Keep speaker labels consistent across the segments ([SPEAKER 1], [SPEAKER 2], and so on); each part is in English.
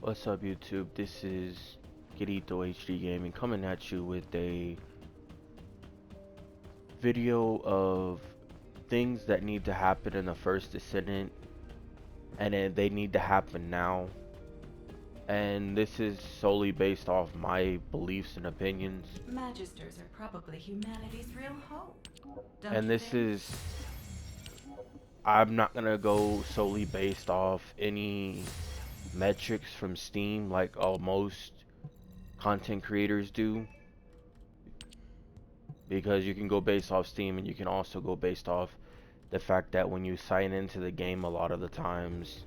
[SPEAKER 1] What's up, YouTube? This is Kirito HD Gaming coming at you with a video of things that need to happen in the First Descendant, and they need to happen now. And this is solely based off my beliefs and opinions.
[SPEAKER 2] Magisters are probably humanity's real hope, don't
[SPEAKER 1] And
[SPEAKER 2] you
[SPEAKER 1] this
[SPEAKER 2] think?
[SPEAKER 1] is, I'm not gonna go solely based off any metrics from Steam like most content creators do, because you can go based off Steam and you can also go based off the fact that when you sign into the game, a lot of the times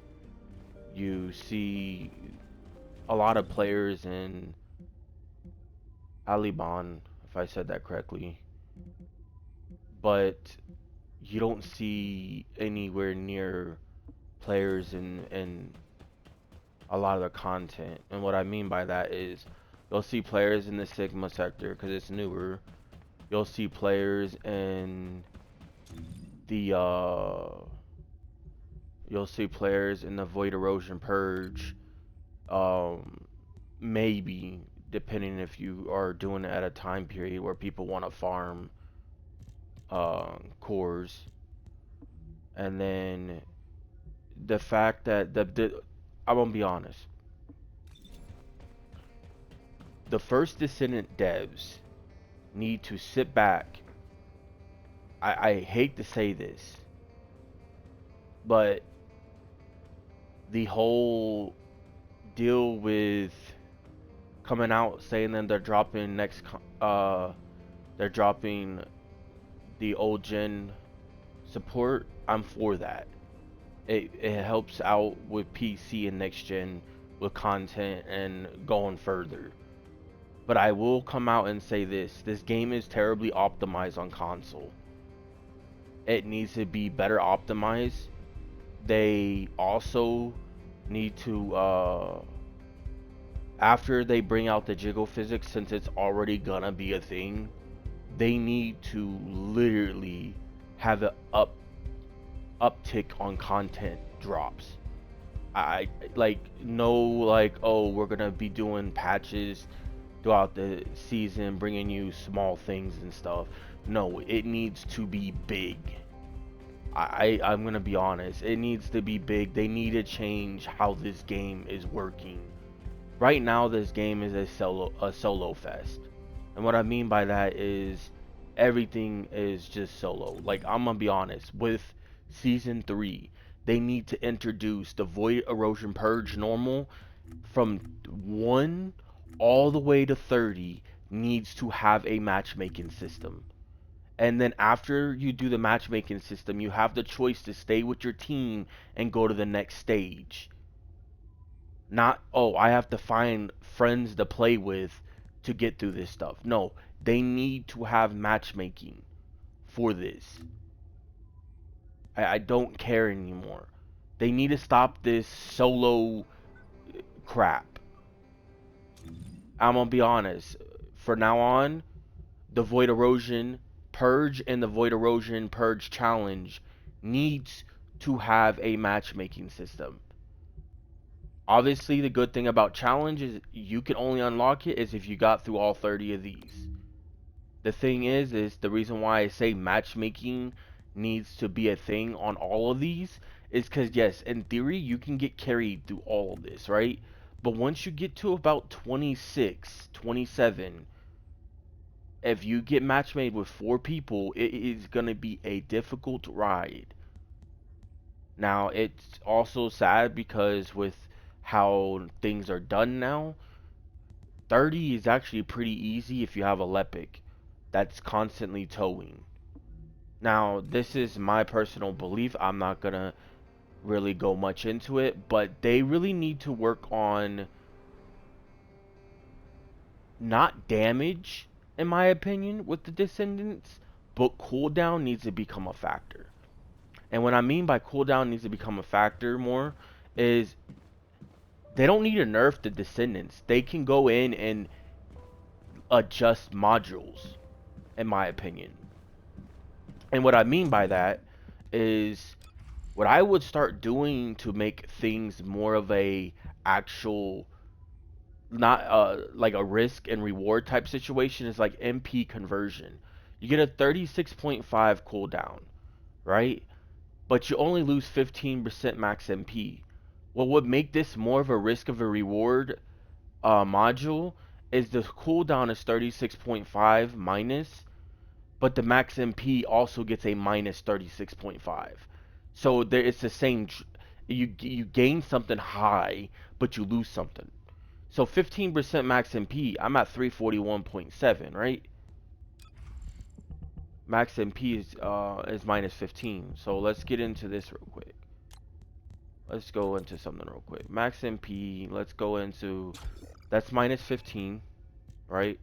[SPEAKER 1] you see a lot of players in Aliban, if I said that correctly, but you don't see anywhere near players in a lot of the content. And what I mean by that is you'll see players in the Sigma sector because it's newer. You'll see players in the you'll see players in the Void Erosion Purge, um, maybe, depending if you are doing it at a time period where people want to farm cores. And then the fact that I'm gonna be honest, the First Descendant devs need to sit back. I hate to say this, but the whole deal with coming out saying that they're dropping the old gen support, I'm for that. It helps out with PC and next gen with content and going further. But I will come out and say this game is terribly optimized on console. It needs to be better optimized. They also need to after they bring out the jiggle physics, since it's already gonna be a thing, they need to literally have an uptick on content drops. I like no like, oh, we're gonna be doing patches throughout the season, bringing you small things and stuff. No, it needs to be big. I'm gonna be honest. It needs to be big. They need to change how this game is working. Right now, this game is a solo fest, and what I mean by that is everything is just solo. Like, I'm gonna be honest. With season 3, they need to introduce the Void Erosion Purge normal from 1 all the way to 30 needs to have a matchmaking system. And then after you do the matchmaking system, you have the choice to stay with your team and go to the next stage. Not, oh, I have to find friends to play with to get through this stuff. No, they need to have matchmaking for this. I don't care anymore. They need to stop this solo crap. I'm gonna be honest. For now on, the Void Erosion Purge and the Void Erosion Purge Challenge needs to have a matchmaking system. Obviously, the good thing about challenge is you can only unlock it is if you got through all 30 of these. The thing is the reason why I say matchmaking needs to be a thing on all of these is because, yes, in theory, you can get carried through all of this, right? But once you get to about 26, 27, if you get match made with 4 people, it is going to be a difficult ride. Now, it's also sad because with how things are done now, 30 is actually pretty easy if you have a Lepic that's constantly towing. Now, this is my personal belief. I'm not going to really go much into it, but they really need to work on not damage, in my opinion, with the Descendants, but cooldown needs to become a factor. And what I mean by cooldown needs to become a factor more is they don't need to nerf the Descendants. They can go in and adjust modules, in my opinion. And what I mean by that is what I would start doing to make things more of a actual, not like a risk and reward type situation, is like MP conversion. You get a 36.5 cooldown, right? But you only lose 15% max MP. What would make this more of a risk of a reward module is the cooldown is 36.5 minus, but the max MP also gets a minus 36.5. So there, it's the same. You gain something high, but you lose something. So 15% max MP, I'm at 341.7, right? Max MP is minus 15. So let's get into this real quick. Let's go into something real quick. Max MP, let's go into, that's minus 15, right?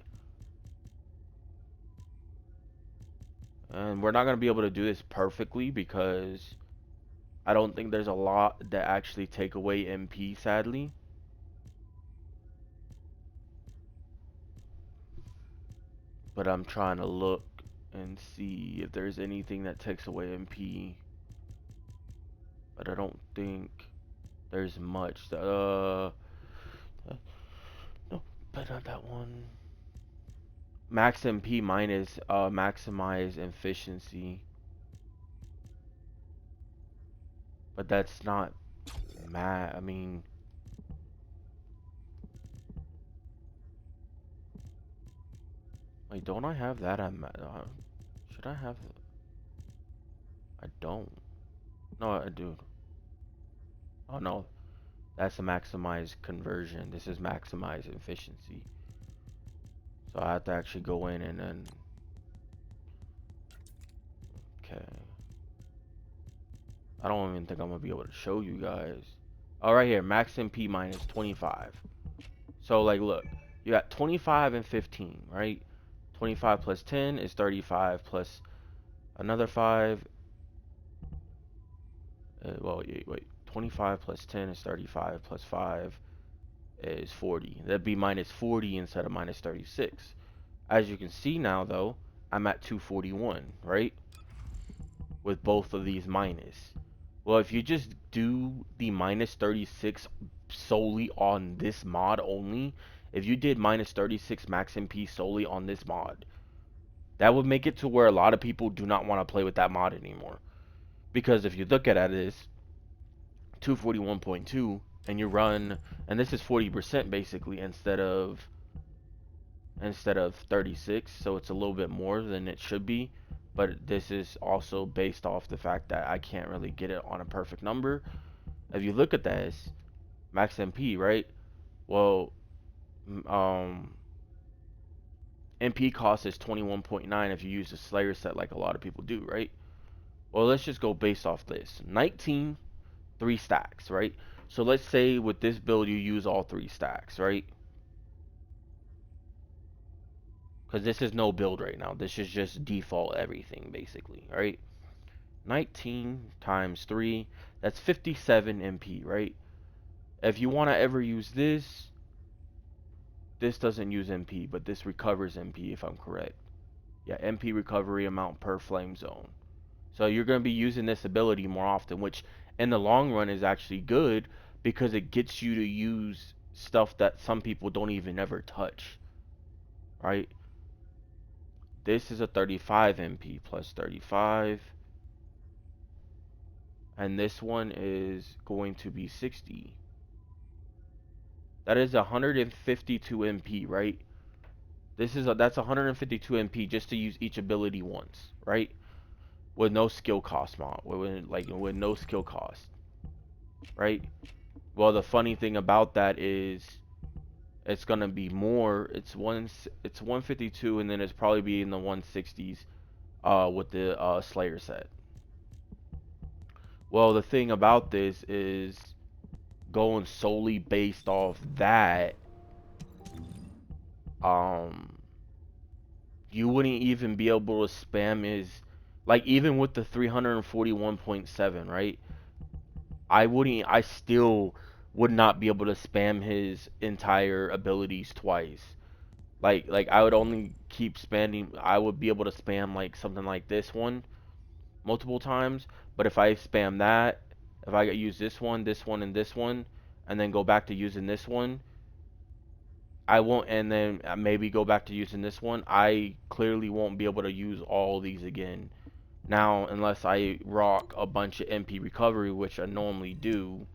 [SPEAKER 1] And we're not going to be able to do this perfectly because I don't think there's a lot that actually take away MP, sadly. But I'm trying to look and see if there's anything that takes away MP. But I don't think there's much. No, but not that one. Max MP minus maximize efficiency. But that's not I mean, wait, don't I have that? Should I have? I don't. No, I do. Oh no, that's a maximize conversion. This is maximize efficiency. So I have to actually go in and then. Okay. I don't even think I'm gonna be able to show you guys. Oh, right here, max MP minus 25. So like, look, you got 25 and 15, right? 25 plus 10 is 35 plus another 5. Well, wait. 25 plus 10 is 35 plus 5 is 40. That'd be minus 40 instead of minus 36. As you can see now, though, I'm at 241, right? With both of these minus. Well, if you just do the minus 36 solely on this mod only, if you did minus 36 max MP solely on this mod, that would make it to where a lot of people do not want to play with that mod anymore. Because if you look at it as 241.2 and you run, and this is 40% basically instead of 36, so it's a little bit more than it should be. But this is also based off the fact that I can't really get it on a perfect number. If you look at this, max MP, right? Well, MP cost is 21.9 if you use the Slayer set like a lot of people do, right? Well, let's just go based off this. 19, 3 stacks, right? So let's say with this build you use all 3 stacks, right? Because this is no build right now. This is just default everything, basically, right? 19 times 3, that's 57 MP, right? If you want to ever use this, this doesn't use MP, but this recovers MP if I'm correct. Yeah, MP recovery amount per flame zone. So you're going to be using this ability more often, which in the long run is actually good because it gets you to use stuff that some people don't even ever touch, right? This is a 35 MP plus 35. And this one is going to be 60. That is 152 MP, right? That's 152 MP just to use each ability once, right? With no skill cost with no skill cost, right? Well, the funny thing about that is it's gonna be more. It's 152, and then it's probably be in the 160s, with the Slayer set. Well, the thing about this is going solely based off that, um, you wouldn't even be able to spam his, like even with the 341.7, right? I still would not be able to spam his entire abilities twice. Like I would only keep spamming. I would be able to spam like something like this one multiple times, but if I spam that, if I use this one, and this one, and then go back to using this one, I won't, and then maybe go back to using this one, I clearly won't be able to use all these again. Now, unless I rock a bunch of MP recovery, which I normally do,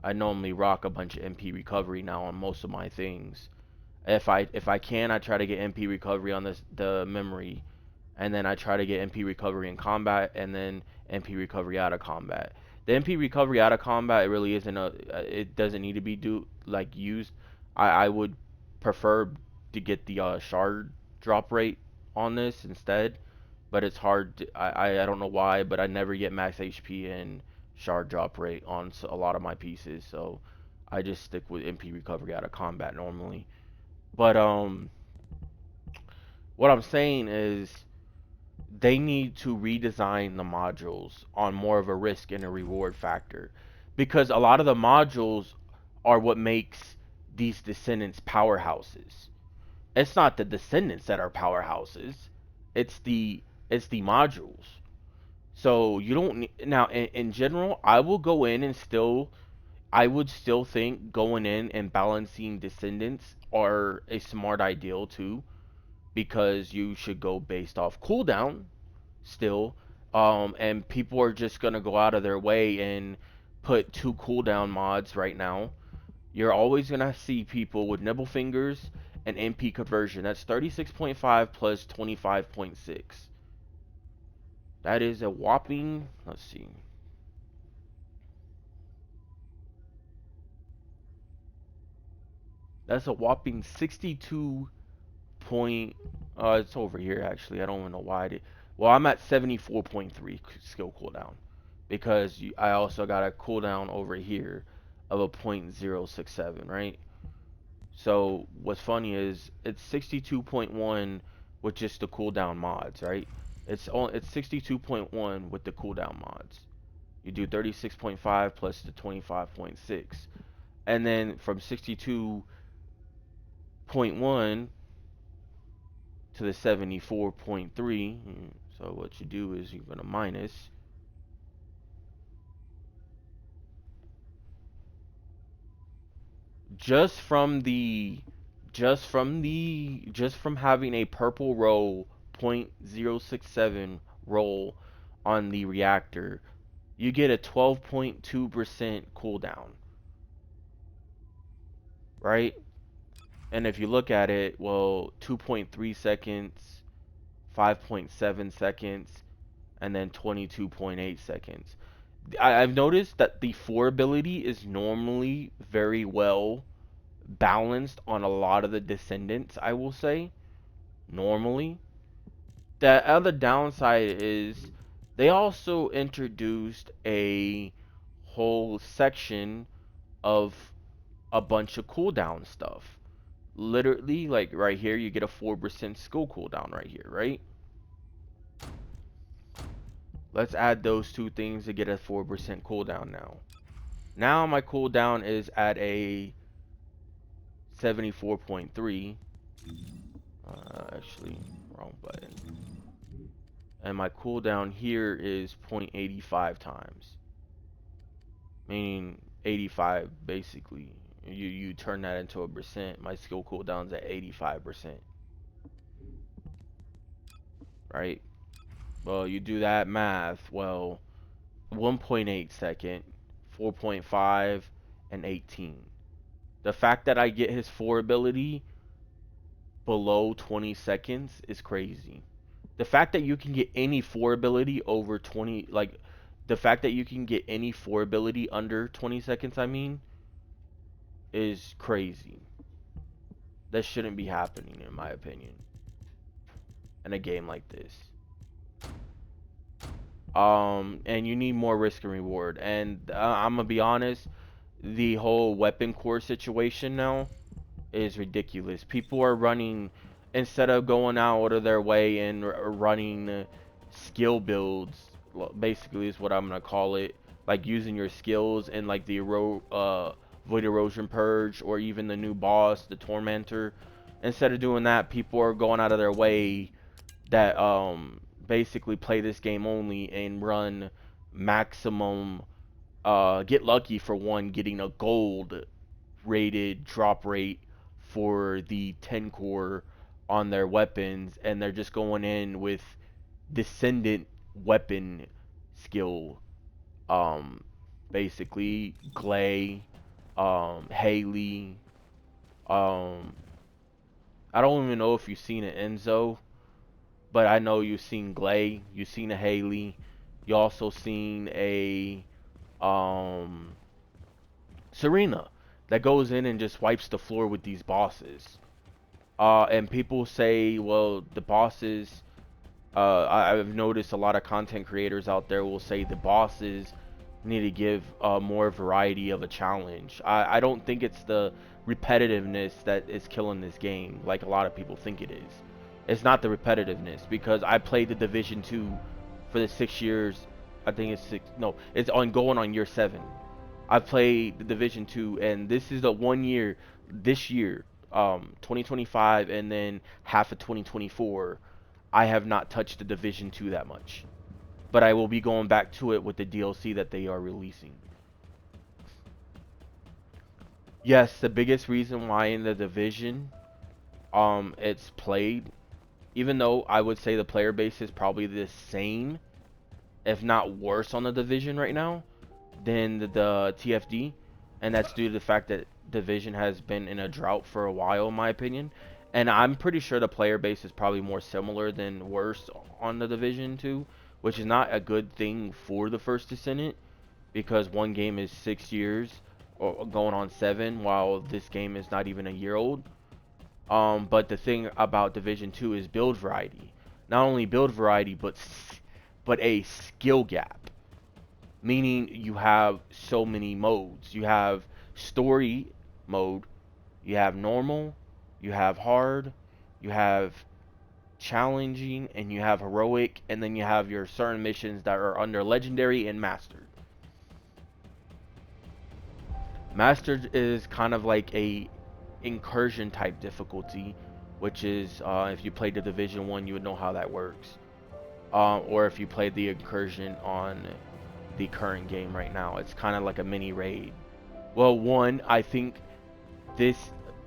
[SPEAKER 1] I normally rock a bunch of MP recovery now on most of my things. If I can, I try to get MP recovery on the memory, and then I try to get MP recovery in combat, and then MP recovery out of combat. The MP recovery out of combat, it really isn't it doesn't need to be used. I would prefer to get the shard drop rate on this instead, but it's hard. I don't know why, but I never get max HP and shard drop rate on a lot of my pieces, so I just stick with MP recovery out of combat normally. But what I'm saying is they need to redesign the modules on more of a risk and a reward factor, because a lot of the modules are what makes these descendants powerhouses. It's not the descendants that are powerhouses. It's the modules. So you don't now in general, I will go in and still I would still think going in and balancing descendants are a smart ideal too, because you should go based off cooldown still. And people are just gonna go out of their way and put two cooldown mods right now. You're always gonna see people with nibble fingers and MP conversion. That's 36.5 plus 25.6. That is a whopping, let's see. That's a whopping 62 point. It's over here actually. I don't even know why I did. Well, I'm at 74.3 skill cooldown because I also got a cooldown over here of a .067, right? So what's funny is it's 62.1 with just the cooldown mods, right? It's 62.1 with the cooldown mods. You do 36.5 plus the 25.6, and then from 62.1 to the 74.3. So what you do is you're gonna minus just from the just from having a purple roll .067 roll on the reactor, you get a 12.2% cooldown, right? And if you look at it, well, 2.3 seconds, 5.7 seconds, and then 22.8 seconds. I've noticed that the 4 ability is normally very well balanced on a lot of the descendants, I will say. Normally. The other downside is they also introduced a whole section of a bunch of cooldown stuff. Literally, like right here, you get a 4% skill cooldown right here, right? Let's add those two things to get a 4% cooldown now. Now my cooldown is at a 74.3. Actually, wrong button. And my cooldown here is 0.85 times. Meaning 85 basically. You turn that into a percent. My skill cooldown's at 85%. Right? Well, you do that math. Well, 1.8 second, 4.5, and 18. The fact that I get his 4 ability below 20 seconds is crazy. The fact that you can get any 4 ability over 20, like, the fact that you can get any 4 ability under 20 seconds, I mean, is crazy. That shouldn't be happening, in my opinion, in a game like this. And you need more risk and reward. And I'm gonna be honest, the whole weapon core situation now is ridiculous. People are running, instead of going out of their way and running skill builds, basically is what I'm gonna call it, like using your skills in like the Void Erosion Purge or even the new boss, the Tormentor. Instead of doing that, people are going out of their way that basically play this game only and run maximum get lucky for one getting a gold rated drop rate for the 10 core on their weapons, and they're just going in with Descendant weapon skill. Um, Basically, Glay, Haley. Um, I don't even know if you've seen an Enzo, but I know you've seen Glay, you've seen a Haley, you also seen a um Serena that goes in and just wipes the floor with these bosses. And people say, well, the bosses. I've noticed a lot of content creators out there will say the bosses need to give more variety of a challenge. I don't think it's the repetitiveness that is killing this game like a lot of people think it is. It's not the repetitiveness, because I played the Division 2 for the 6 years. I think it's six. No, it's on going on year 7. I played the Division 2, and this is the 1 year. This year, 2025, and then half of 2024. I have not touched the Division 2 that much, but I will be going back to it with the DLC that they are releasing. Yes, the biggest reason why in the Division, it's played, even though I would say the player base is probably the same, if not worse, on the Division right now than the TFD, and that's due to the fact that Division has been in a drought for a while, in my opinion. And I'm pretty sure the player base is probably more similar than worse on the Division 2, which is not a good thing for the First Descendant, because one game is 6 years or going on 7, while this game is not even a year old. But the thing about Division 2 is build variety. Not only build variety, but a skill gap, meaning you have so many modes. You have story mode, you have normal, you have hard, you have challenging, and you have heroic, and then you have your certain missions that are under legendary and mastered. Mastered is kind of like a incursion type difficulty, which is if you played the Division 1, you would know how that works. Or if you played the incursion on the current game right now, it's kind of like a mini raid. Well, one, I think this,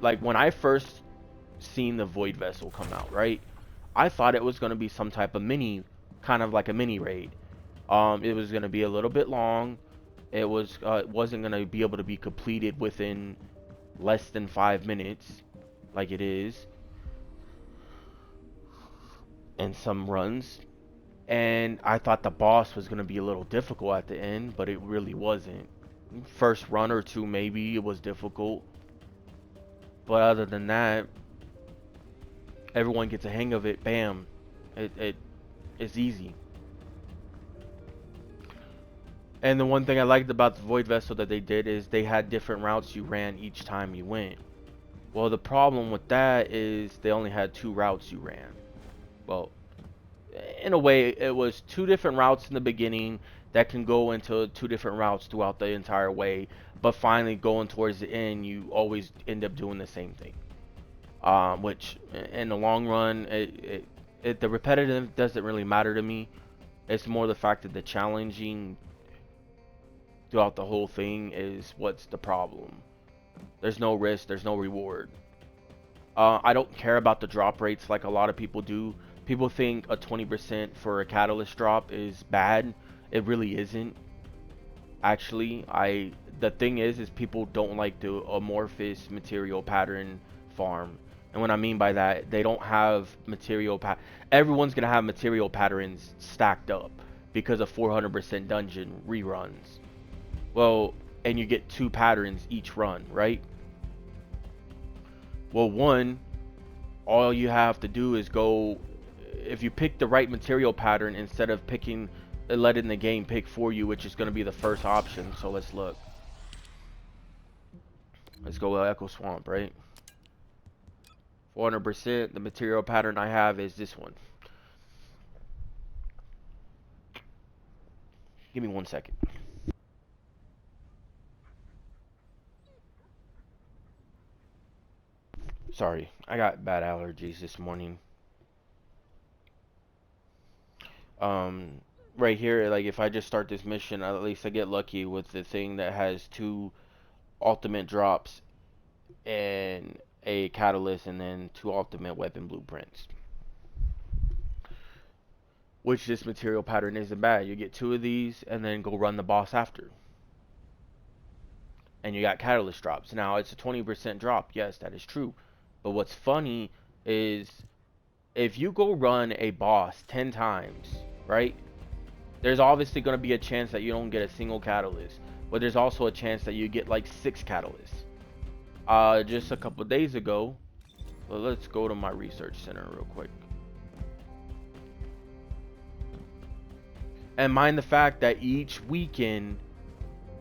[SPEAKER 1] like when I first seen the Void Vessel come out, right? I thought it was going to be some type of mini, kind of like a mini raid. It was going to be a little bit long. It wasn't going to be able to be completed within less than 5 minutes, like it is in some runs. And I thought the boss was going to be a little difficult at the end, but it really wasn't. First run or two, maybe it was difficult, but other than that, everyone gets a hang of it. Bam, it's easy. And the one thing I liked about the Void Vessel that they did is they had different routes you ran each time you went. Well, the problem with that is they only had 2 routes you ran. Well, in a way, it was 2 different routes in the beginning that can go into 2 different routes throughout the entire way. But finally, going towards the end, you always end up doing the same thing. Which, in the long run, the repetitive doesn't really matter to me. It's more the fact that the challenging throughout the whole thing is what's the problem. There's no risk, there's no reward. I don't care about the drop rates like a lot of people do. People think a 20% for a catalyst drop is bad. It really isn't. Actually, the thing is people don't like the amorphous material pattern farm. And what I mean by that, they don't have everyone's gonna have material patterns stacked up because of 400% dungeon reruns. Well, and you get 2 patterns each run, right? Well, one, all you have to do is go, if you pick the right material pattern instead of picking, letting the game pick for you, which is going to be the first option. So let's look. Let's go with Echo Swamp, right? 400%. The material pattern I have is this one. Give me 1 second. Sorry, I got bad allergies this morning. Um, right here, like if I just start this mission, at least I get lucky with the thing that has two ultimate drops and a catalyst and then two ultimate weapon blueprints. Which this material pattern isn't bad. You get two of these and then go run the boss after. And you got catalyst drops. Now it's a 20% drop. Yes, that is true. But what's funny is if you go run a boss 10 times, right? There's obviously going to be a chance that you don't get a single catalyst. But there's also a chance that you get like 6 catalysts. Just a couple days ago, well, let's go to my research center real quick. And mind the fact that each weekend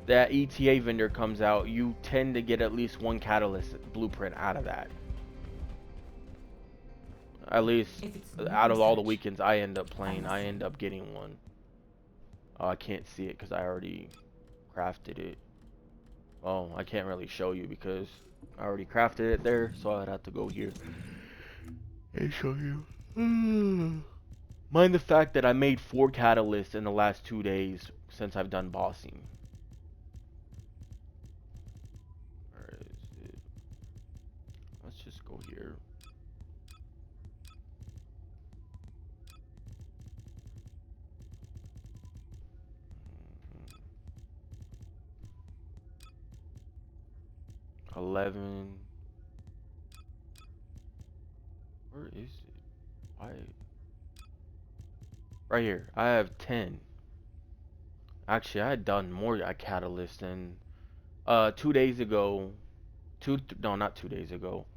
[SPEAKER 1] that ETA vendor comes out, you tend to get at least one catalyst blueprint out of that. At least out of all the weekends I end up playing, I end up getting one. I can't see it because I already crafted it. Well, I can't really show you because I already crafted it there, so I'd have to go here and show you. Mind the fact that I made 4 catalysts in the last 2 days since I've done bossing. Where is it? Let's just go here. Mhm. 11. Where is it? I right here. I have 10. Actually, I had done more catalyst than 2 days ago. No, not 2 days ago.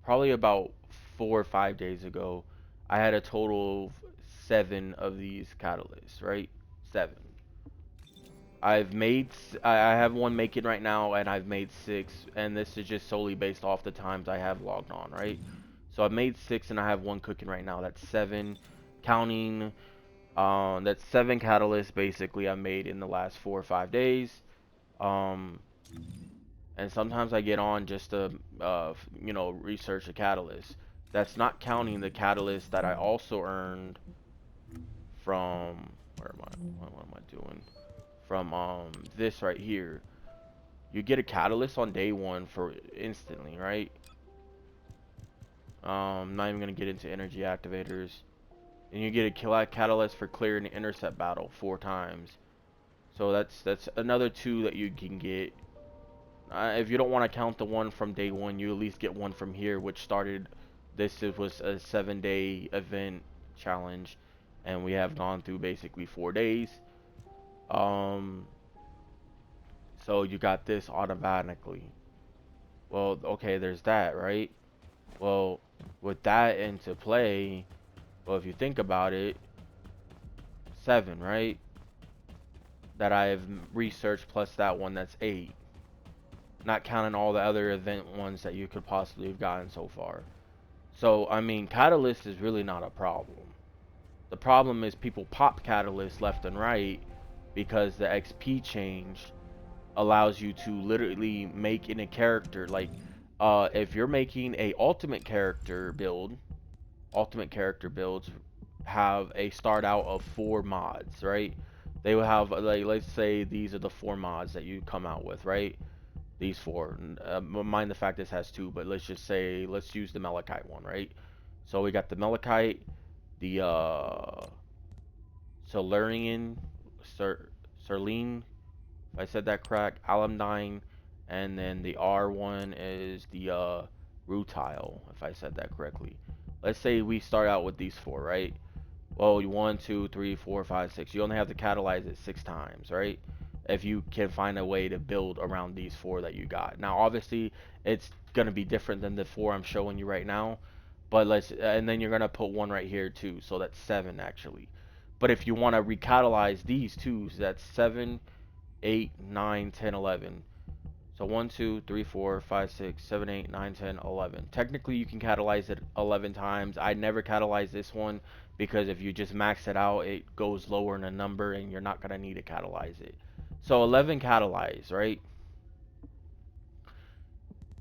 [SPEAKER 1] Probably about 4 or 5 days ago. I had a total of 7 of these catalysts, right? 7. I have one making right now, and I've made 6, and this is just solely based off the times I have logged on, right? So I've made 6, and I have one cooking right now. That's 7, counting. That's 7 catalysts basically I made in the last 4 or 5 days. Um, and sometimes I get on just to, research a catalyst. That's not counting the catalyst that I also earned from. Where am I? What am I doing? From this right here. You get a catalyst on day 1 for instantly, right? Not even gonna get into energy activators. And you get a catalyst for clearing the intercept battle 4 times. So that's another 2 that you can get. If you don't want to count the one from day 1, you at least get one from here, which started. This was a 7-day event challenge, and we have gone through basically 4 days. Um, so you got this automatically. Well, okay, there's that, right? Well, with that into play, well, if you think about it, 7, right? That I've researched plus that one, that's 8. Not counting all the other event ones that you could possibly have gotten so far. So, I mean, Catalyst is really not a problem. The problem is people pop Catalyst left and right because the XP change allows you to literally make in a character. Like, if you're making a ultimate character builds have a start out of 4 mods, right? They will have, like, let's say these are the 4 mods that you come out with, right? These 4. Mind the fact this has 2, but let's just say, let's use the Malachite one, right? So we got the Malachite, the Solurian, Serline, if I said that correct, Alamdine, and then the R one is the Rutile, if I said that correctly. Let's say we start out with these 4, right? Well, 1, 2, 3, 4, 5, 6. You only have to catalyze it 6 times, right? If you can find a way to build around these 4 that you got. Now, obviously, it's gonna be different than the 4 I'm showing you right now, but and then you're gonna put one right here too, so that's 7 actually. But if you want to recatalyze these 2, so that's 7, 8, 9, 10, 11. So 1, 2, 3, 4, 5, 6, 7, 8, 9, 10, 11. Technically, you can catalyze it 11 times. I never catalyze this one because if you just max it out, it goes lower in a number and you're not going to need to catalyze it. So 11 catalyze, right?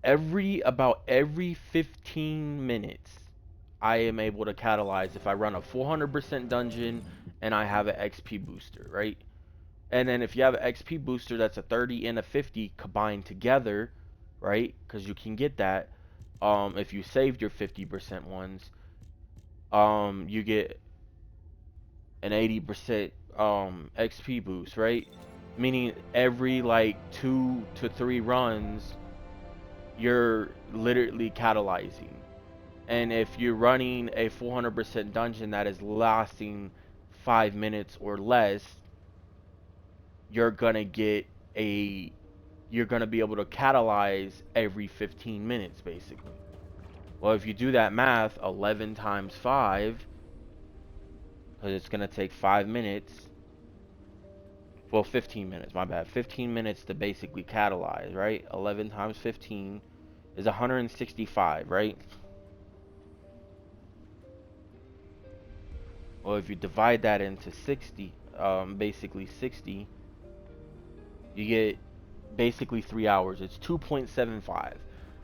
[SPEAKER 1] About every 15 minutes, I am able to catalyze if I run a 400% dungeon and I have an XP booster, right? And then if you have an XP booster that's a 30 and a 50 combined together, right? Because you can get that. If you saved your 50% ones, you get an 80% XP boost, right? Meaning every like 2 to 3 runs, you're literally catalyzing. And if you're running a 400% dungeon that is lasting 5 minutes or less, you're gonna get a you're gonna be able to catalyze every 15 minutes basically. Well, if you do that math, 11 times 5, because it's gonna take 5 minutes. Well, 15 minutes, my bad. 15 minutes to basically catalyze, right? 11 times 15 is 165, right? Well, if you divide that into 60, basically 60, you get basically 3 hours. It's 2.75.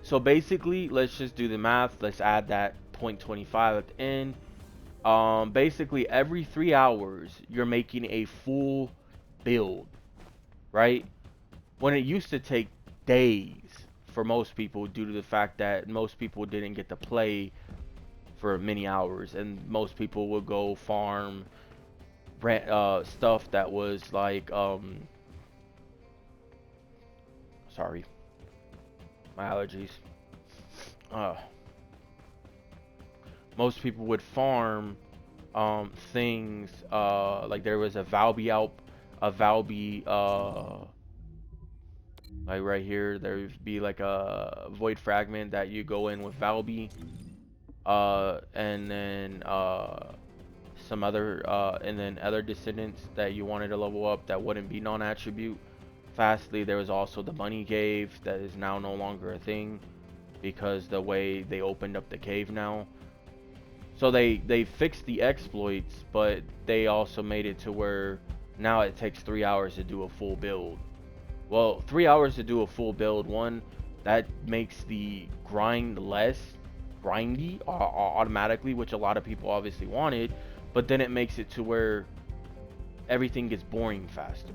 [SPEAKER 1] So basically, let's just do the math. Let's add that 0.25 at the end. Basically, every 3 hours, you're making a full build, right? When it used to take days for most people due to the fact that most people didn't get to play for many hours, and most people would go farm stuff that was like sorry, my allergies. uh Most people would farm things like there was a Valby out a Valby like right here there'd be like a void fragment that you go in with Valby, and then some other and then other descendants that you wanted to level up that wouldn't be non-attribute. Fastly, there was also the money cave that is now no longer a thing because the way they opened up the cave now. So they fixed the exploits, but they also made it to where now it takes 3 hours to do a full build. Well, 3 hours to do a full build, one, that makes the grind less grindy automatically, which a lot of people obviously wanted, but then it makes it to where everything gets boring faster.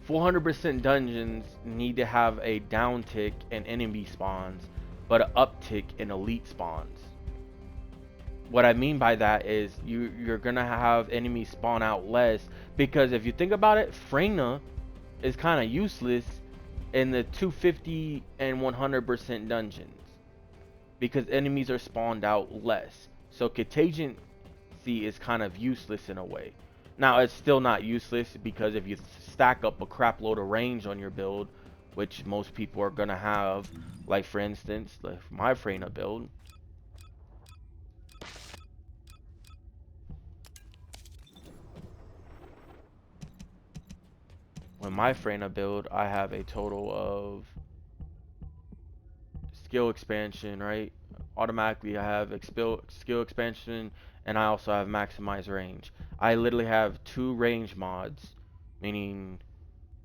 [SPEAKER 1] 400% dungeons need to have a downtick in enemy spawns, but an uptick in elite spawns. What I mean by that is you're gonna have enemies spawn out less, because if you think about it, Freyna is kind of useless in the 250 and 100% dungeons because enemies are spawned out less. So Contagion is kind of useless in a way. Now it's still not useless because if you stack up a crap load of range on your build, which most people are gonna have, like for instance, like my Freyna build. With my Freyna build, I have a total of skill expansion, right? Automatically, I have skill expansion, and I also have maximize range. I literally have 2 range mods, meaning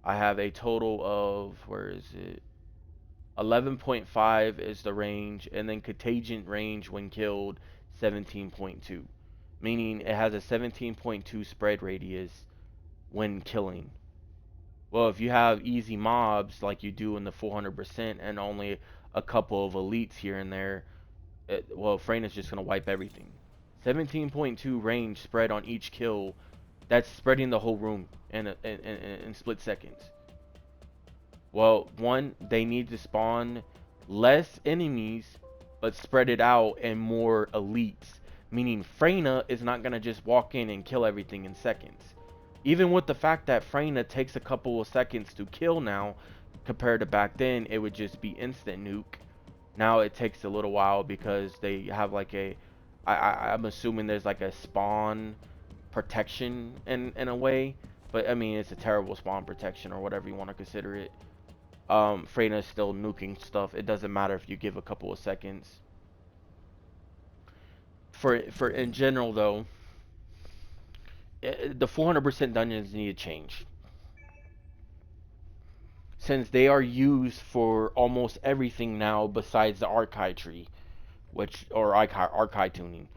[SPEAKER 1] I have a total of, where is it? 11.5 is the range, and then contagion range when killed 17.2, meaning it has a 17.2 spread radius when killing. Well, if you have easy mobs like you do in the 400% and only a couple of elites here and there, well, Freyna's just going to wipe everything. 17.2 range spread on each kill. That's spreading the whole room in split seconds. Well, one, they need to spawn less enemies, but spread it out and more elites. Meaning Freyna is not going to just walk in and kill everything in seconds. Even with the fact that Freyna takes a couple of seconds to kill now, compared to back then, it would just be instant nuke. Now it takes a little while because they have like I'm assuming there's like a spawn protection in a way. But I mean, it's a terrible spawn protection or whatever you want to consider it. Freyna is still nuking stuff. It doesn't matter if you give a couple of seconds. For in general though, the 400% dungeons need to change, since they are used for almost everything now besides the archive tree, which or archive tuning.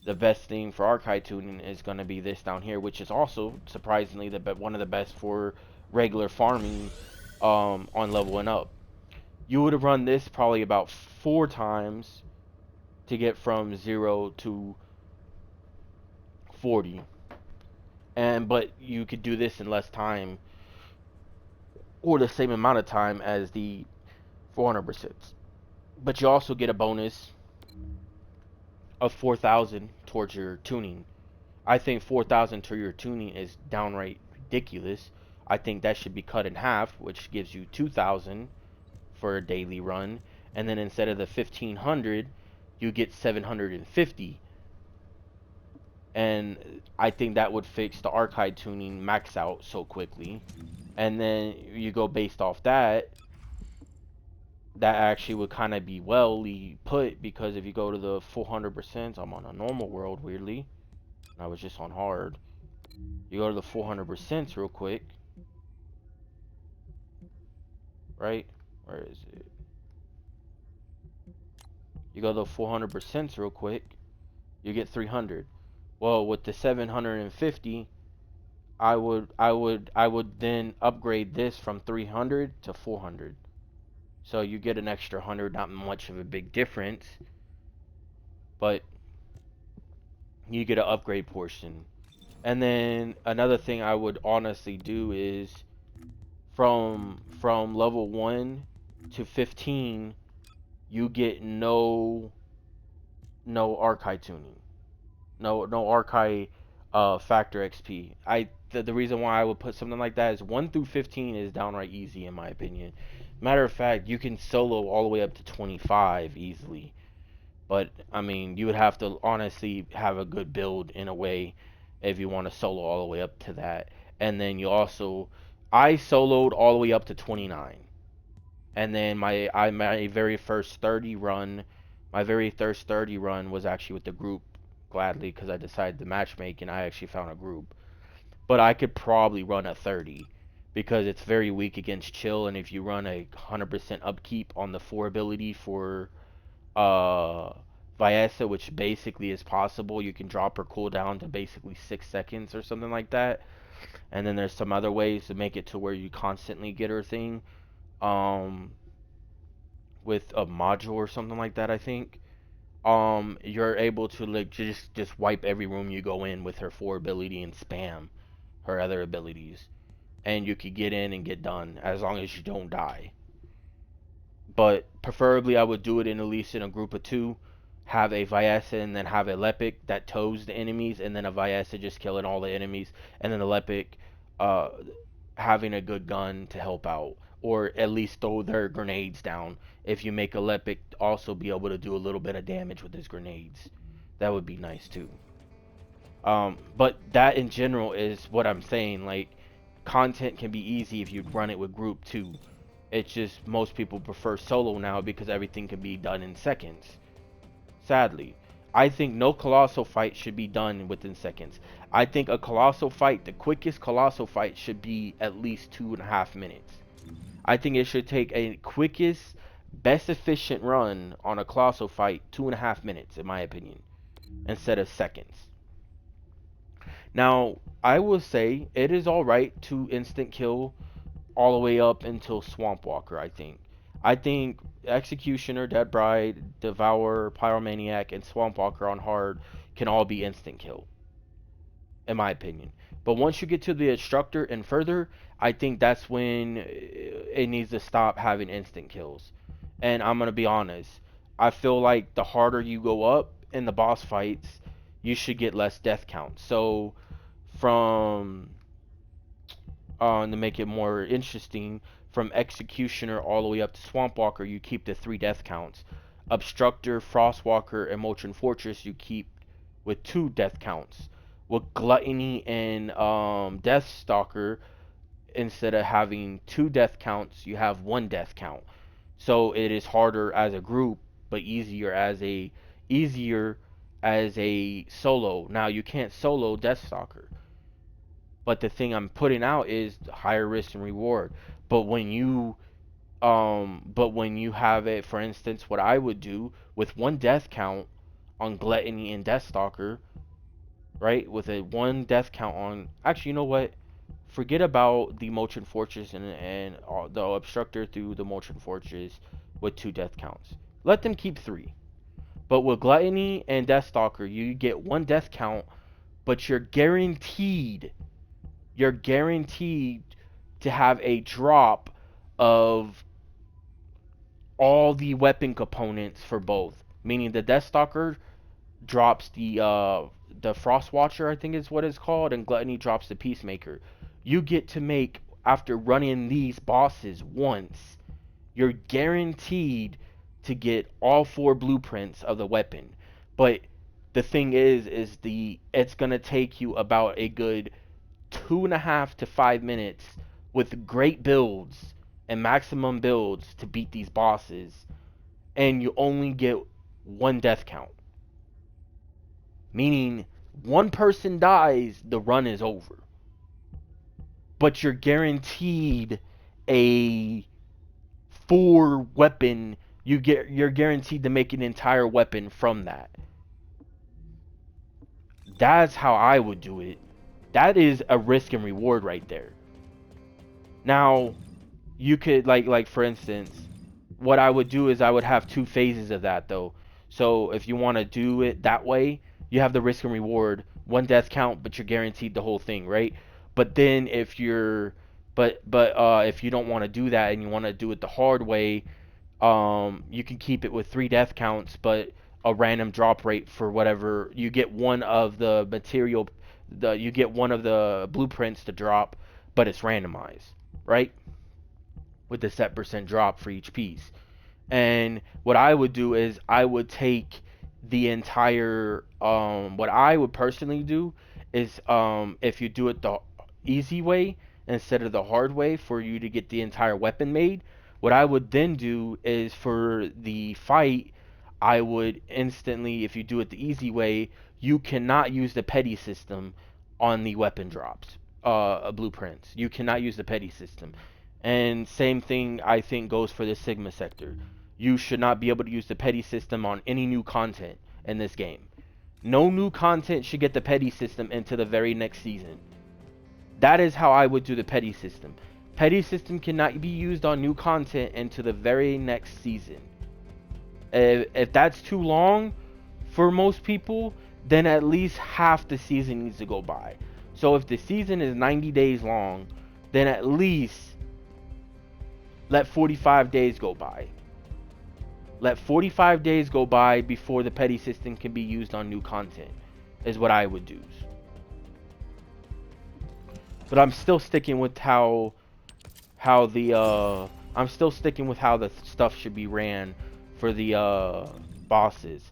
[SPEAKER 1] the best thing for archive tuning is going to be this down here, which is also surprisingly one of the best for regular farming on leveling up. You would have run this probably about 4 times to get from 0 to 40. But you could do this in less time or the same amount of time as the 400%. But you also get a bonus of 4,000 towards your tuning. I think 4,000 to your tuning is downright ridiculous. I think that should be cut in half, which gives you 2,000 for a daily run, and then instead of the 1,500, you get 750. And I think that would fix the archive tuning max out so quickly. And then you go based off that. That actually would kind of be wellly put, because if you go to the 400%, I'm on a normal world weirdly. I was just on hard. You go to the 400% real quick, right? Where is it? You go to the 400% real quick, you get 300. Well, with the 750, I would then upgrade this from 300 to 400. So you get an extra 100, not much of a big difference, but you get an upgrade portion. And then another thing I would honestly do is from level 1 to 15, you get no archive tuning. No archive factor XP. The reason why I would put something like that is 1 through 15 is downright easy in my opinion. Matter of fact, you can solo all the way up to 25 easily. But I mean, you would have to honestly have a good build in a way if you want to solo all the way up to that. And then you also, I soloed all the way up to 29. And then my very first 30 run, my very first 30 run was actually with the group, gladly, because I decided to matchmake and I actually found a group. But I could probably run a 30 because it's very weak against chill, and if you run a 100% upkeep on the 4 ability for uh Viessa, which basically is possible, you can drop her cooldown to basically 6 seconds or something like that. And then there's some other ways to make it to where you constantly get her thing. Um with a module or something like that, I think. You're able to like just wipe every room you go in with her 4 ability and spam her other abilities, and you could get in and get done as long as you don't die. But preferably, I would do it in at least in a group of 2. Have a Viessa and then have a Lepic that tows the enemies, and then a Viessa just killing all the enemies, and then the Lepic uh, having a good gun to help out, or at least throw their grenades down. If you make a Lepic also be able to do a little bit of damage with his grenades, that would be nice too. But that in general is what I'm saying. Like, content can be easy if you run it with group too. It's just most people prefer solo now because everything can be done in seconds. Sadly, I think no colossal fight should be done within seconds. I think a colossal fight, the quickest colossal fight, should be at least 2.5 minutes. I think it should take a quickest, best efficient run on a colossal fight 2.5 minutes, in my opinion, instead of seconds. Now, I will say it is alright to instant kill all the way up until Swamp Walker, I think. I think Executioner, Dead Bride, Devourer, Pyromaniac, and Swamp Walker on hard can all be instant kill, in my opinion. But once you get to the Instructor and further, I think that's when it needs to stop having instant kills. And I'm going to be honest, I feel like the harder you go up in the boss fights, you should get less death count. So, from to make it more interesting, from Executioner all the way up to Swamp Walker, you keep the 3 death counts. Obstructor, Frostwalker, and Molten Fortress, you keep with 2 death counts. With Gluttony and Deathstalker, instead of having 2 death counts, you have 1 death count. So it is harder as a group, but easier as a solo. Now you can't solo Deathstalker, but the thing I'm putting out is higher risk and reward. But when you have it, for instance, what I would do with 1 death count, on Gluttony and Deathstalker, right? With a 1 death count on. Actually, you know what? Forget about the Motion Fortress and the Obstructor through the Motion Fortress with 2 death counts. Let them keep 3. But with Gluttony and Deathstalker, you get 1 death count, but you're guaranteed to have a drop of all the weapon components for both. Meaning the Deathstalker drops the Frostwatcher, I think is what it's called, and Gluttony drops the Peacemaker. You get to make, after running these bosses once, you're guaranteed to get all 4 blueprints of the weapon. But the thing is it's gonna take you about a good 2.5 to 5 minutes with great builds and maximum builds to beat these bosses, and you only get 1 death count. Meaning, 1 person dies, the run is over. But you're guaranteed a 4 weapon. You're guaranteed to make an entire weapon from that. That's how I would do it. That is a risk and reward right there. Now, you could like for instance, what I would do is I would have 2 phases of that though. So if you want to do it that way, you have the risk and reward, 1 death count, but you're guaranteed the whole thing, right? But then if you're if you don't want to do that and you want to do it the hard way, you can keep it with 3 death counts, but a random drop rate for whatever. You get one of the material, you get one of the blueprints to drop, but it's randomized, right? With the set percent drop for each piece. And what I would do is I would take the entire what I would personally do is if you do it the easy way instead of the hard way for you to get the entire weapon made, what I would then do is for the fight, I would instantly, if you do it the easy way, you cannot use the petty system on the weapon drops, blueprints. You cannot use the petty system. And same thing I think goes for the Sigma sector. You should not be able to use the petty system on any new content in this game. No new content should get the petty system into the very next season. That is how I would do the petty system. Petty system cannot be used on new content into the very next season. If that's too long for most people, then at least half the season needs to go by. So if the season is 90 days long, then at least let 45 days go by. Let 45 days go by before the petty system can be used on new content, is what I would do. But I'm still sticking with how the I'm still sticking with how the stuff should be ran for the bosses.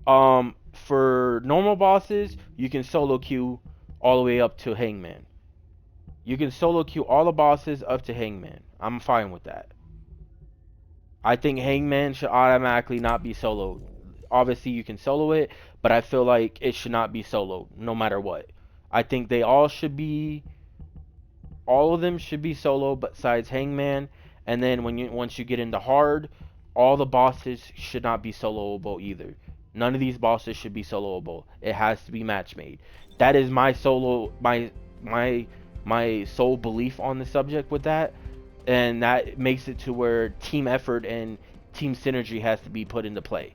[SPEAKER 1] For normal bosses, you can solo queue all the way up to Hangman. You can solo queue all the bosses up to Hangman. I'm fine with that. I think Hangman should automatically not be soloed. Obviously, you can solo it, but I feel like it should not be soloed, no matter what. I think they all should be, all of them should be solo, besides Hangman. And then once you get into hard, all the bosses should not be soloable either. None of these bosses should be soloable. It has to be match made. That is my my sole belief on the subject with that. And that makes it to where team effort and team synergy has to be put into play.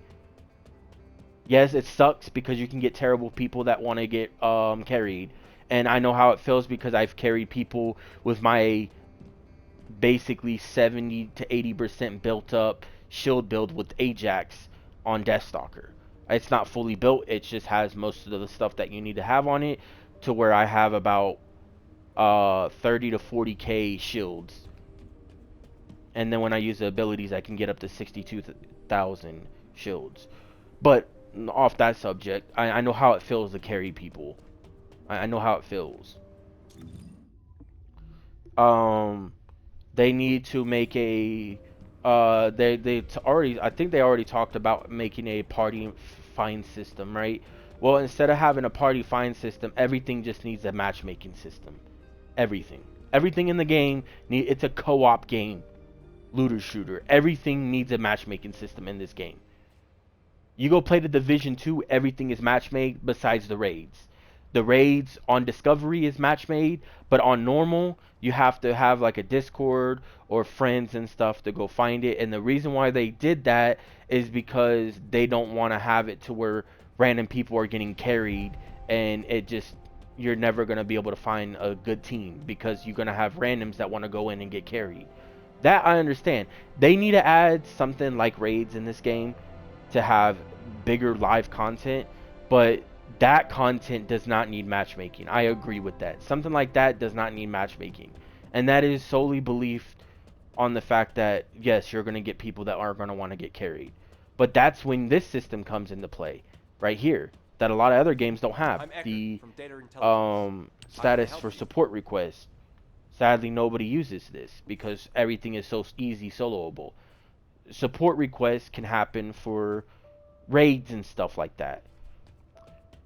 [SPEAKER 1] Yes, it sucks because you can get terrible people that want to get carried. And I know how it feels because I've carried people with my basically 70 to 80% built up shield build with Ajax on Deathstalker. It's not fully built, it just has most of the stuff that you need to have on it, to where I have about 30 to 40k shields. And then when I use the abilities, I can get up to 62,000 shields. But off that subject, I know how it feels to carry people. I know how it feels. They need to make a I think they already talked about making a party find system, right? Well, instead of having a party find system, everything just needs a matchmaking system. Everything in the game it's a co-op game. Looter shooter. Everything needs a matchmaking system in this game. You go play the Division 2, everything is match made besides the raids. The raids on Discovery is match made, but on normal, you have to have like a Discord or friends and stuff to go find it. And the reason why they did that is because they don't want to have it to where random people are getting carried and it just you're never going to be able to find a good team because you're going to have randoms that want to go in and get carried. That I understand. They need to add something like raids in this game to have bigger live content, but that content does not need matchmaking. I agree with that. Something like that does not need matchmaking. And that is solely belief on the fact that, yes, you're going to get people that are going to want to get carried. But that's when this system comes into play, right here, that a lot of other games don't have.
[SPEAKER 3] I'm Eckert
[SPEAKER 1] The
[SPEAKER 3] from Data Intelligence. How can I
[SPEAKER 1] status
[SPEAKER 3] help
[SPEAKER 1] for
[SPEAKER 3] you?
[SPEAKER 1] support requests. Sadly, nobody uses this because everything is so easy soloable. Support requests can happen for raids and stuff like that.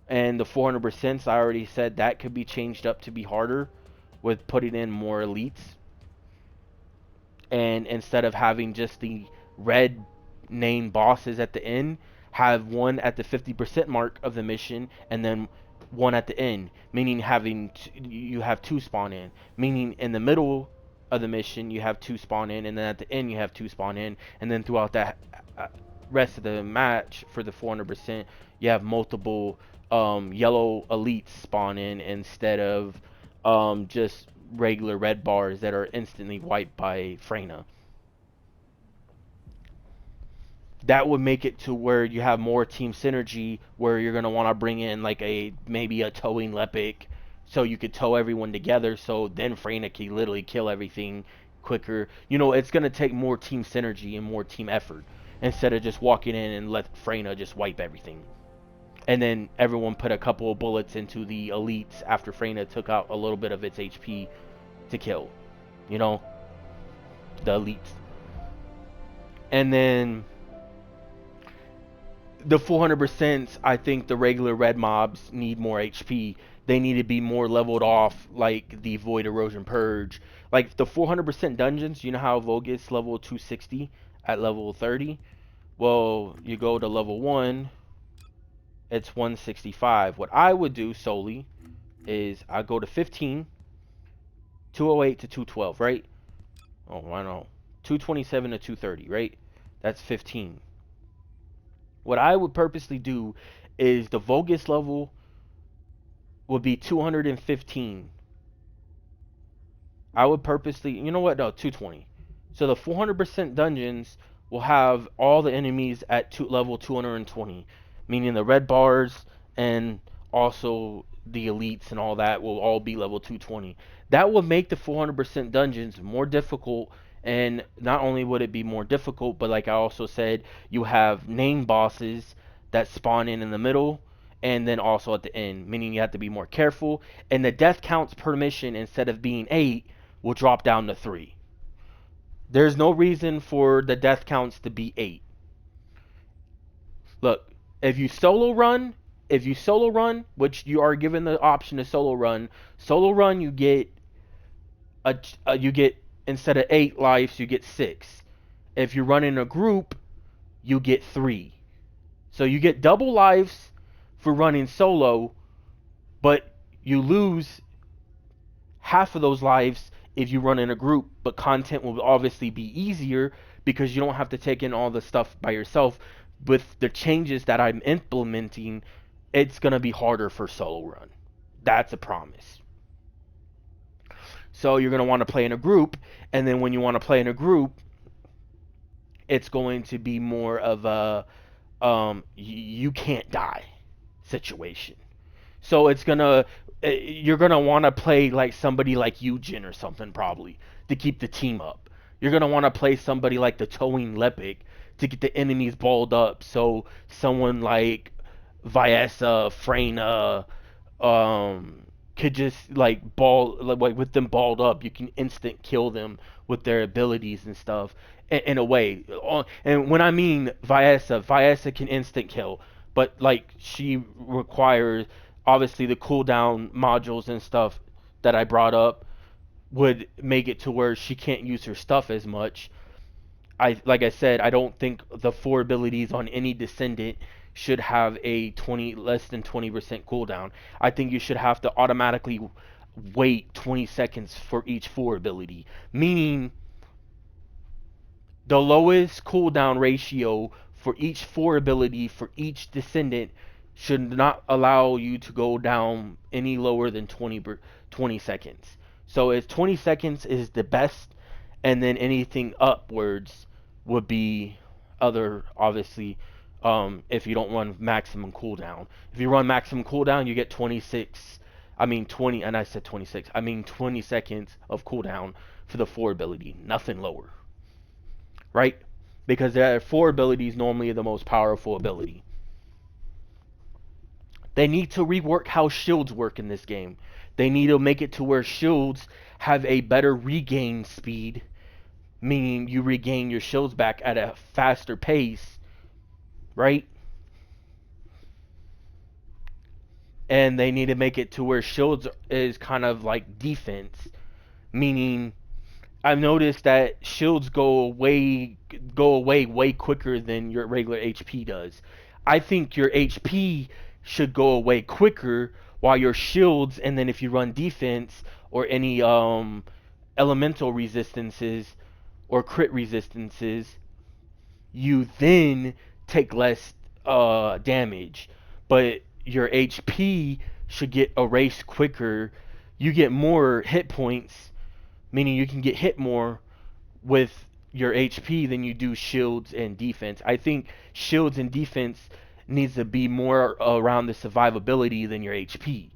[SPEAKER 1] And the 400%, I already said that could be changed up to be harder with putting in more elites. And instead of having just the red name bosses at the end, have one at the 50% mark of the mission and then one at the end, meaning you have two spawn in, meaning in the middle of the mission you have two spawn in, and then at the end you have two spawn in, and then throughout that rest of the match for the 400% you have multiple yellow elites spawn in instead of just regular red bars that are instantly wiped by Freyna. That would make it to where you have more team synergy, where you're gonna want to bring in like maybe a towing Lepic, so you could tow everyone together. So then Freyna can literally kill everything quicker. You know, it's gonna take more team synergy and more team effort instead of just walking in and let Freyna just wipe everything. And then everyone put a couple of bullets into the elites after Freyna took out a little bit of its HP to kill. You know, the elites. And then the 400%, I think the regular red mobs need more HP. They need to be more leveled off, like the Void Erosion Purge. Like the 400% dungeons, you know how Vogue gets level 260 at level 30? Well, you go to level 1, it's 165. What I would do solely is I go to 15, 208 to 212, right? Oh, I know. 227 to 230, right? That's 15. What I would purposely do is the Vogus level would be 215. I would purposely, you know what? No, 220. So the 400% dungeons will have all the enemies at level 220, meaning the red bars and also the elites and all that will all be level 220. That would make the 400% dungeons more difficult, and not only would it be more difficult, but like I also said, you have name bosses that spawn in the middle and then also at the end, meaning you have to be more careful, and the death counts per mission instead of being 8 will drop down to 3. There's no reason for the death counts to be 8. Look, if you solo run, which you are given the option to solo run you get you get, instead of 8 lives, you get 6. If you run in a group, you get 3. So you get double lives for running solo, but you lose half of those lives if you run in a group, but content will obviously be easier because you don't have to take in all the stuff by yourself. With the changes that I'm implementing, it's going to be harder for solo run. That's a promise. So you're going to want to play in a group, and then when you want to play in a group, it's going to be more of a you can't die situation. So it's gonna you're gonna want to play like somebody like Eugen or something probably to keep the team up. You're gonna want to play somebody like the towing Lepic to get the enemies balled up. So someone like Viessa, Freyna, could just like like with them balled up, you can instant kill them with their abilities and stuff. In a way, and when I mean Viessa can instant kill, but like she requires obviously the cooldown modules and stuff that I brought up would make it to where she can't use her stuff as much. like I said, I don't think the 4 abilities on any Descendant should have a 20 less than 20% cooldown. I think you should have to automatically wait 20 seconds for each 4 ability, meaning the lowest cooldown ratio for each 4 ability for each Descendant should not allow you to go down any lower than 20 seconds. So if 20 seconds is the best, and then anything upwards would be other, obviously, if you don't run maximum cooldown. If you run maximum cooldown, you get 26, I mean 20, and I said 26, I mean 20 seconds of cooldown for the 4 ability, nothing lower, right? Because the 4 ability is normally the most powerful ability. They need to rework how shields work in this game. They need to make it to where shields have a better regain speed, meaning you regain your shields back at a faster pace, right? And they need to make it to where shields is kind of like defense, meaning I've noticed that shields go away way quicker than your regular HP does. I think your HP should go away quicker while your shields, and then if you run defense or any elemental resistances or crit resistances, you then take less damage, but your HP should get erased quicker. You get more hit points, meaning you can get hit more with your HP than you do shields and defense. I think shields and defense needs to be more around the survivability than your HP.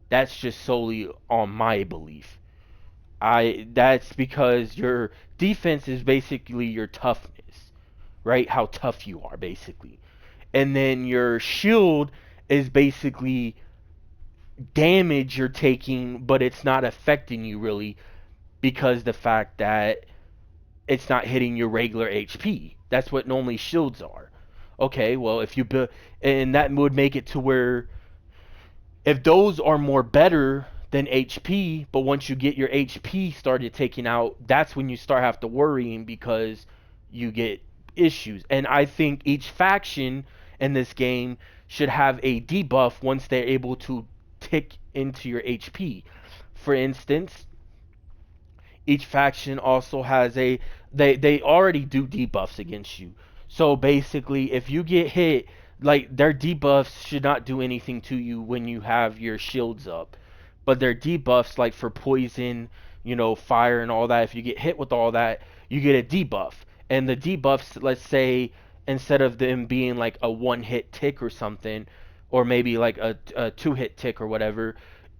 [SPEAKER 1] That's just solely on my belief. That's because your defense is basically your toughness, right? How tough you are basically. And then your shield is basically damage you're taking, but it's not affecting you really because the fact that it's not hitting your regular HP. That's what normally shields are. Okay, well, if you build, and that would make it to where if those are more better than HP, but once you get your HP started taking out, that's when you start have to worrying because you get issues. And I think each faction in this game should have a debuff once they're able to tick into your HP. For instance, each faction also has they already do debuffs against you. So basically, if you get hit, like their debuffs should not do anything to you when you have your shields up. But their debuffs, like for poison, fire and all that, if you get hit with all that, you get a debuff. And the debuffs, let's say, instead of them being like a one hit tick or something, or maybe like a two hit tick or whatever,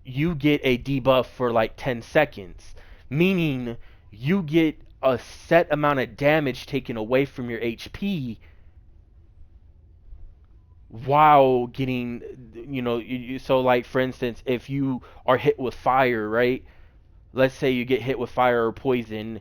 [SPEAKER 1] you get a debuff for like 10 seconds, meaning you get a set amount of damage taken away from your HP while getting, so like for instance, if you are hit with fire, right? Let's say you get hit with fire or poison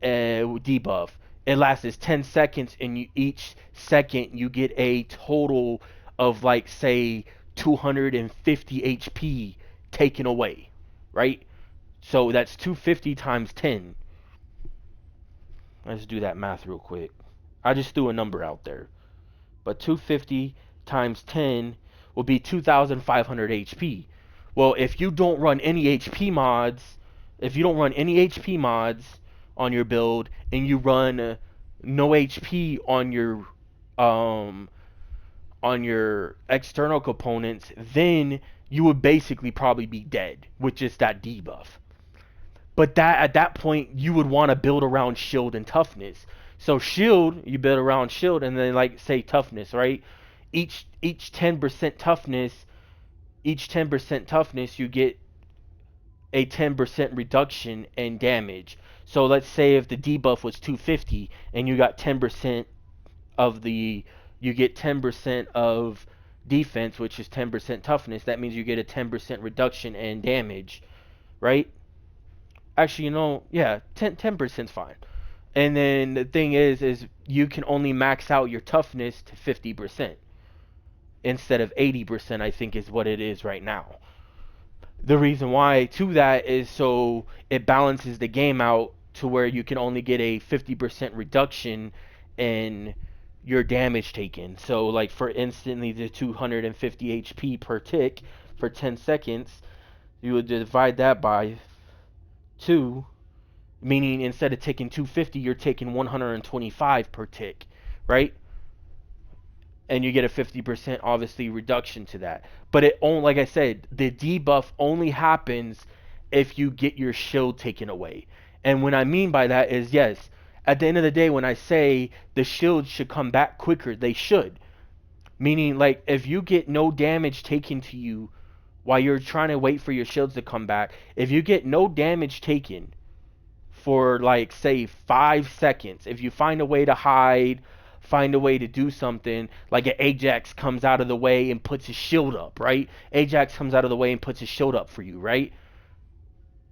[SPEAKER 1] debuff. It lasts 10 seconds, and each second you get a total of like say 250 HP taken away, right? So that's 250 times 10. Let's do that math real quick. I just threw a number out there. But 250 times 10 will be 2,500 HP. Well, if you don't run any HP mods, on your build, and you run no HP um on your external components, then you would basically probably be dead with just that debuff. But that at that point you would want to build around shield and toughness. So shield, you build around shield, and then like say toughness, right? Each 10% toughness, you get a 10% reduction in damage. So let's say if the debuff was 250 and you got 10% of you get 10% of defense, which is 10% toughness, that means you get a 10% reduction in damage, right? Actually, yeah, 10% is fine. And then the thing is you can only max out your toughness to 50% instead of 80%, I think is what it is right now. The reason why to that is so it balances the game out to where you can only get a 50% reduction in your damage taken. So like for instantly the 250 HP per tick for 10 seconds, you would divide that by 2, meaning instead of taking 250, you're taking 125 per tick, right? And you get a 50% obviously reduction to that. But it only, like I said, the debuff only happens if you get your shield taken away. And what I mean by that is, yes, at the end of the day, when I say the shield should come back quicker, they should. Meaning, like, if you get no damage taken to you while you're trying to wait for your shields to come back, if you get no damage taken for, like, say 5 seconds, if you find a way to hide, find a way to do something, like an Ajax comes out of the way and puts his shield up, right? Ajax comes out of the way and puts his shield up for you, right?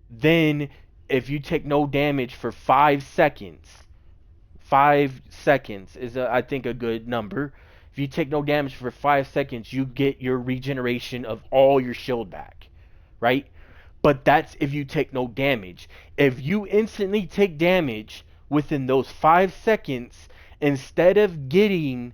[SPEAKER 1] Then if you take no damage for 5 seconds, 5 seconds is I think a good number. If you take no damage for 5 seconds, you get your regeneration of all your shield back, right? But that's if you take no damage. If you instantly take damage within those 5 seconds, instead of getting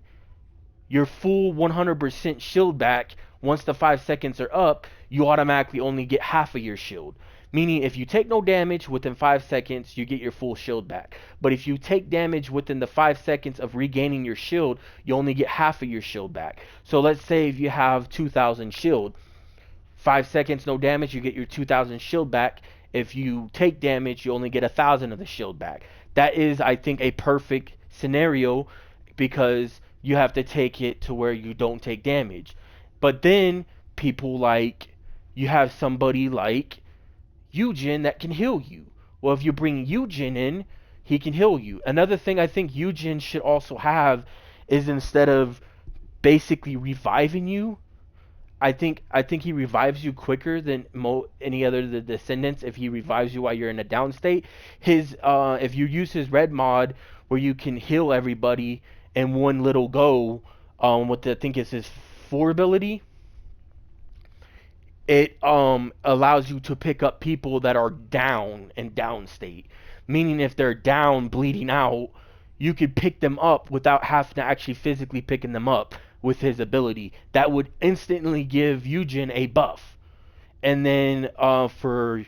[SPEAKER 1] your full 100% shield back once the 5 seconds are up, you automatically only get half of your shield. Meaning if you take no damage within 5 seconds, you get your full shield back. But if you take damage within the 5 seconds of regaining your shield, you only get half of your shield back. So let's say if you have 2,000 shield, 5 seconds no damage, you get your 2,000 shield back. If you take damage, you only get 1,000 of the shield back. That is, I think, a perfect scenario because you have to take it to where you don't take damage. But then people like, you have somebody like Eugen that can heal you. Well, if you bring Eugen in, he can heal you. Another thing I think Eugen should also have is instead of basically reviving you, I think he revives you quicker than any other of the descendants. If he revives you while you're in a down state, his if you use his red mod where you can heal everybody in one little go, with I think it's his 4 ability, it allows you to pick up people that are down and down state. Meaning if they're down bleeding out, you could pick them up without having to actually physically picking them up with his ability. That would instantly give Eugen a buff. And then for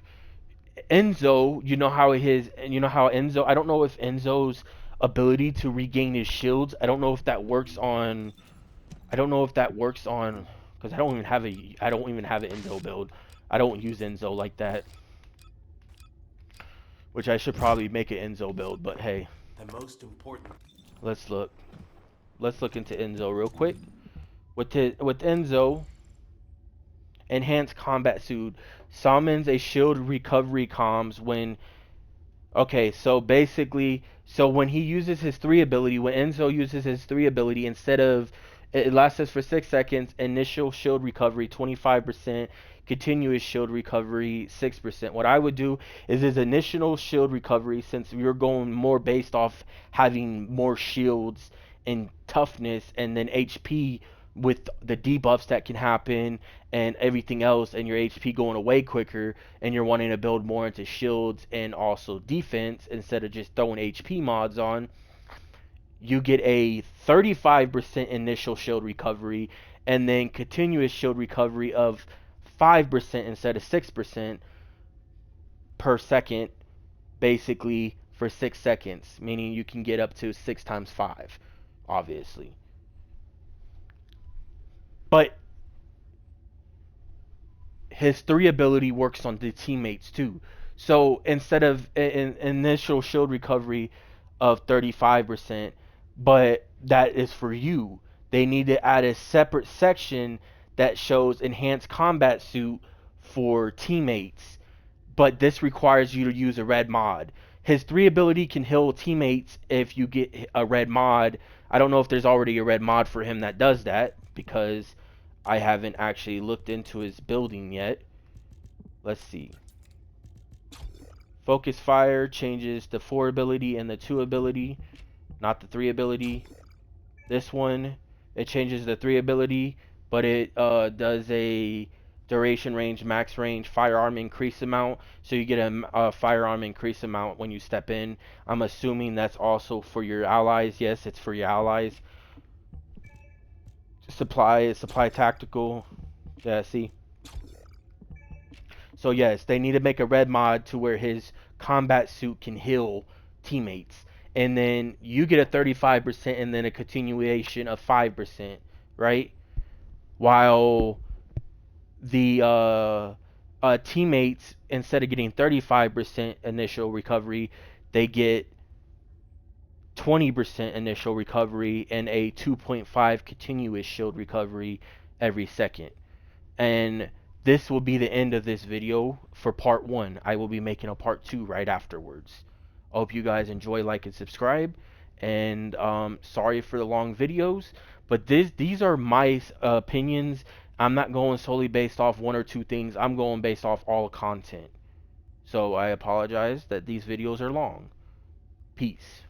[SPEAKER 1] Enzo, you know how Enzo, I don't know if Enzo's ability to regain his shields, I don't know if that works on because I don't even have an Enzo build. I don't use Enzo like that. Which I should probably make an Enzo build, but hey.
[SPEAKER 3] The most important.
[SPEAKER 1] Let's look. Let's look into Enzo real quick. With Enzo, enhanced combat suit summons a shield recovery comms when. Okay, so basically, so when he uses his 3 ability, when Enzo uses his 3 ability, instead of it lasts us for 6 seconds, initial shield recovery 25%, continuous shield recovery 6%. What I would do is his initial shield recovery, since you're going more based off having more shields and toughness and then HP with the debuffs that can happen and everything else, and your HP going away quicker, and you're wanting to build more into shields and also defense instead of just throwing HP mods on, you get a 35% initial shield recovery and then continuous shield recovery of 5% instead of 6% per second, basically for 6 seconds, meaning you can get up to 6 times 5, obviously. But his 3 ability works on the teammates too. So instead of an initial shield recovery of 35%, but that is for you, they need to add a separate section that shows enhanced combat suit for teammates. But this requires you to use a red mod. His 3 ability can heal teammates if you get a red mod. I don't know if there's already a red mod for him that does that, because I haven't actually looked into his building yet. Let's see. Focus Fire changes the 4 ability and the 2 ability, not the 3 ability. This one, it changes the 3 ability, but it does a duration range, max range, firearm increase amount. So you get a firearm increase amount when you step in. I'm assuming that's also for your allies. Yes, it's for your allies. Supply tactical. Yeah, see. So yes, they need to make a red mod to where his combat suit can heal teammates. And then you get a 35% and then a continuation of 5%, right? While the teammates, instead of getting 35% initial recovery, they get 20% initial recovery and a 2.5 continuous shield recovery every second. And this will be the end of this video for part 1. I will be making a part 2 right afterwards. I hope you guys enjoy, like, and subscribe. And sorry for the long videos, but these are my opinions. I'm not going solely based off one or two things. I'm going based off all content. So I apologize that these videos are long. Peace.